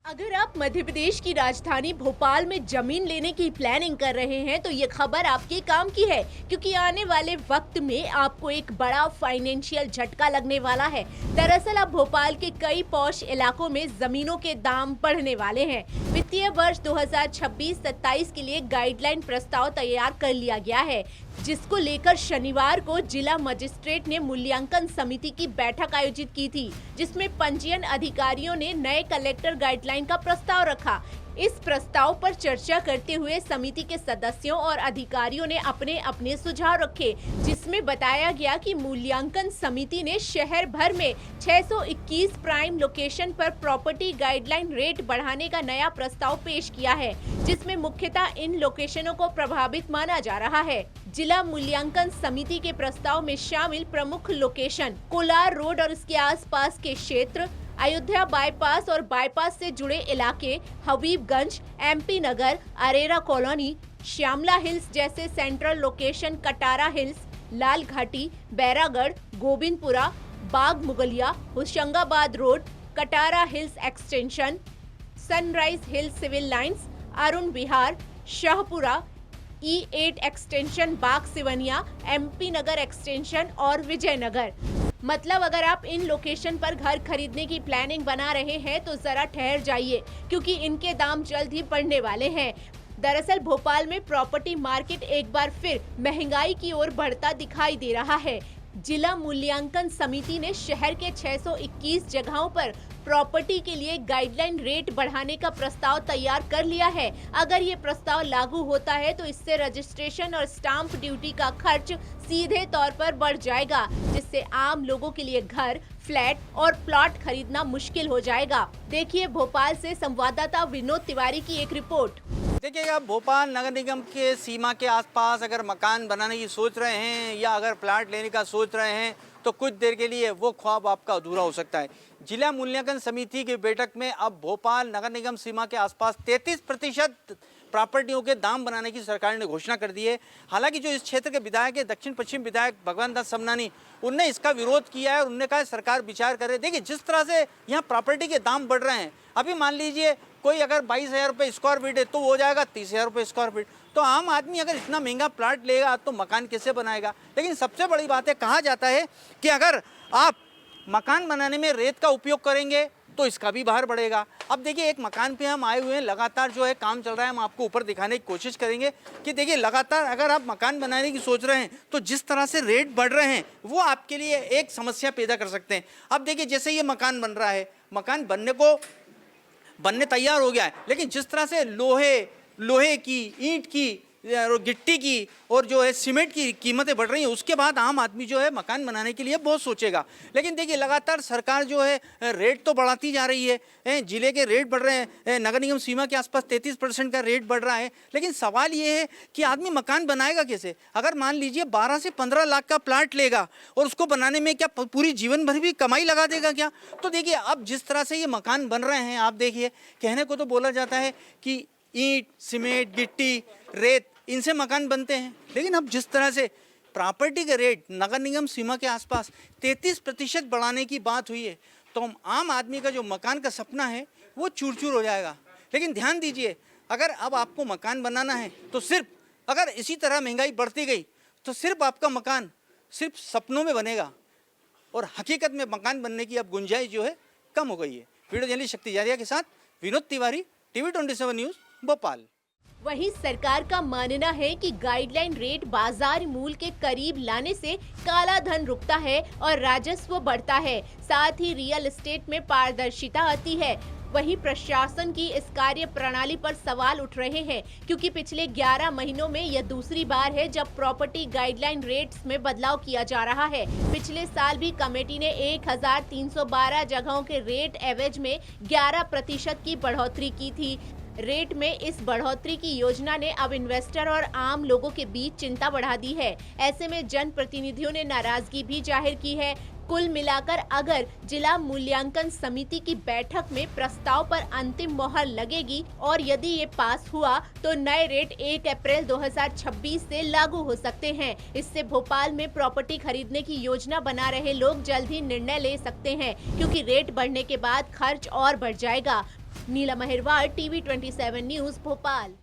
अगर आप मध्य प्रदेश की राजधानी भोपाल में जमीन लेने की प्लानिंग कर रहे हैं तो ये खबर आपके काम की है, क्योंकि आने वाले वक्त में आपको एक बड़ा फाइनेंशियल झटका लगने वाला है। दरअसल अब भोपाल के कई पॉश इलाकों में जमीनों के दाम बढ़ने वाले हैं। वित्तीय वर्ष 2026-27 के लिए गाइडलाइन प्रस्ताव तैयार कर लिया गया है, जिसको लेकर शनिवार को जिला मजिस्ट्रेट ने मूल्यांकन समिति की बैठक आयोजित की थी, जिसमें पंजीयन अधिकारियों ने नए कलेक्टर गाइडलाइन का प्रस्ताव रखा। इस प्रस्ताव पर चर्चा करते हुए समिति के सदस्यों और अधिकारियों ने अपने अपने सुझाव रखे, जिसमें बताया गया कि मूल्यांकन समिति ने शहर भर में 621 प्राइम लोकेशन पर प्रॉपर्टी गाइडलाइन रेट बढ़ाने का नया प्रस्ताव पेश किया है, जिसमें मुख्यतः इन लोकेशनों को प्रभावित माना जा रहा है। जिला मूल्यांकन समिति के प्रस्ताव में शामिल प्रमुख लोकेशन कोलार रोड और इसके आसपास के क्षेत्र, अयोध्या बाईपास और बाईपास से जुड़े इलाके, Habibganj, MP Nagar, Arera Colony, Shyamla Hills जैसे central location, Katara Hills, Lal Ghati, Bairagarh, Govindpura, Bagh Mughaliya, Hoshangabad Road, Katara Hills Extension, Sunrise Hills Civil Lines, Arun Vihar, Shahpura, E8 Extension, Bagh Sewania, MP Nagar Extension और विजयनगर। मतलब अगर आप इन लोकेशन पर घर खरीदने की प्लानिंग बना रहे हैं तो जरा ठहर जाइए, क्योंकि इनके दाम जल्द ही बढ़ने वाले हैं। दरअसल भोपाल में प्रॉपर्टी मार्केट एक बार फिर महंगाई की ओर बढ़ता दिखाई दे रहा है। जिला मूल्यांकन समिति ने शहर के 621 जगहों पर प्रॉपर्टी के लिए गाइडलाइन रेट बढ़ाने का प्रस्ताव तैयार कर लिया है। अगर ये प्रस्ताव लागू होता है तो इससे रजिस्ट्रेशन और स्टाम्प ड्यूटी का खर्च सीधे तौर पर बढ़ जाएगा, जिससे आम लोगों के लिए घर, फ्लैट और प्लॉट खरीदना मुश्किल हो जाएगा। देखिए भोपाल से संवाददाता विनोद तिवारी की एक रिपोर्ट। देखिए, आप भोपाल नगर निगम के सीमा के आसपास अगर मकान बनाने की सोच रहे हैं या अगर प्लाट लेने का सोच रहे हैं तो कुछ देर के लिए वो ख्वाब आपका अधूरा हो सकता है। जिला मूल्यांकन समिति की बैठक में अब भोपाल नगर निगम सीमा के आसपास 33% प्रॉपर्टियों के दाम बनाने की सरकार ने घोषणा कर दी है। हालांकि जो इस क्षेत्र के विधायक है, दक्षिण पश्चिम विधायक भगवान दास समनानी, उनने इसका विरोध किया है और उन्होंने कहा सरकार विचार करे। देखिए, जिस तरह से यहाँ प्रॉपर्टी के दाम बढ़ रहे हैं, अभी मान लीजिए कोई अगर 22,000 रुपये स्क्वायर फीट है तो वो हो जाएगा 30,000 रुपये स्क्वायर फीट। तो आम आदमी अगर इतना महंगा प्लाट लेगा तो मकान कैसे बनाएगा। लेकिन सबसे बड़ी बात है, कहा जाता है कि अगर आप मकान बनाने में रेत का उपयोग करेंगे तो इसका भी भार बढ़ेगा। अब देखिए, एक मकान पे हम आए हुए हैं, लगातार जो है काम चल रहा है। हम आपको ऊपर दिखाने की कोशिश करेंगे कि देखिए, लगातार अगर आप मकान बनाने की सोच रहे हैं तो जिस तरह से रेट बढ़ रहे हैं वो आपके लिए एक समस्या पैदा कर सकते हैं। अब देखिए, जैसे ये मकान बन रहा है, मकान बनने तैयार हो गया है, लेकिन जिस तरह से लोहे की, ईंट की, गिट्टी की और जो है सीमेंट की कीमतें बढ़ रही हैं, उसके बाद आम आदमी जो है मकान बनाने के लिए बहुत सोचेगा। लेकिन देखिए, लगातार सरकार जो है रेट तो बढ़ाती जा रही है। जिले के रेट बढ़ रहे हैं, नगर निगम सीमा के आसपास 33% का रेट बढ़ रहा है। लेकिन सवाल ये है कि आदमी मकान बनाएगा कैसे। अगर मान लीजिए 12 से 15 लाख का प्लाट लेगा और उसको बनाने में क्या पूरी जीवन भर भी कमाई लगा देगा क्या। तो देखिए, अब जिस तरह से ये मकान बन रहे हैं, आप देखिए, कहने को तो बोला जाता है कि ईंट, सीमेंट, गिट्टी, रेत, इनसे मकान बनते हैं। लेकिन अब जिस तरह से प्रॉपर्टी के रेट नगर निगम सीमा के आसपास 33% बढ़ाने की बात हुई है, तो हम आम आदमी का जो मकान का सपना है वो चूर चूर हो जाएगा। लेकिन ध्यान दीजिए, अगर अब आपको मकान बनाना है तो सिर्फ अगर इसी तरह महंगाई बढ़ती गई तो सिर्फ आपका मकान सिर्फ सपनों में बनेगा और हकीकत में मकान बनने की अब गुंजाइश जो है कम हो गई है। वीडियो जर्नलिस्ट शक्ति जारिया के साथ विनोद तिवारी, टीवी 27 न्यूज़, भोपाल। वहीं सरकार का मानना है कि गाइडलाइन रेट बाजार मूल्य के करीब लाने से काला धन रुकता है और राजस्व बढ़ता है, साथ ही रियल एस्टेट में पारदर्शिता आती है। वहीं प्रशासन की इस कार्य प्रणाली पर सवाल उठ रहे हैं, क्योंकि पिछले 11 महीनों में यह दूसरी बार है जब प्रॉपर्टी गाइडलाइन रेट्स में बदलाव किया जा रहा है। पिछले साल भी कमेटी ने 1312 जगहों के रेट एवरेज में 11% की बढ़ोतरी की थी। रेट में इस बढ़ोतरी की योजना ने अब इन्वेस्टर और आम लोगों के बीच चिंता बढ़ा दी है। ऐसे में जनप्रतिनिधियों ने नाराजगी भी जाहिर की है। कुल मिलाकर अगर जिला मूल्यांकन समिति की बैठक में प्रस्ताव पर अंतिम मोहर लगेगी और यदि ये पास हुआ तो नए रेट 1 अप्रैल 2026 से लागू हो सकते हैं। इससे भोपाल में प्रॉपर्टी खरीदने की योजना बना रहे लोग जल्द ही निर्णय ले सकते हैं, क्योंकि रेट बढ़ने के बाद खर्च और बढ़ जाएगा। नीलम अहिरवार, टीवी 27 न्यूज, भोपाल।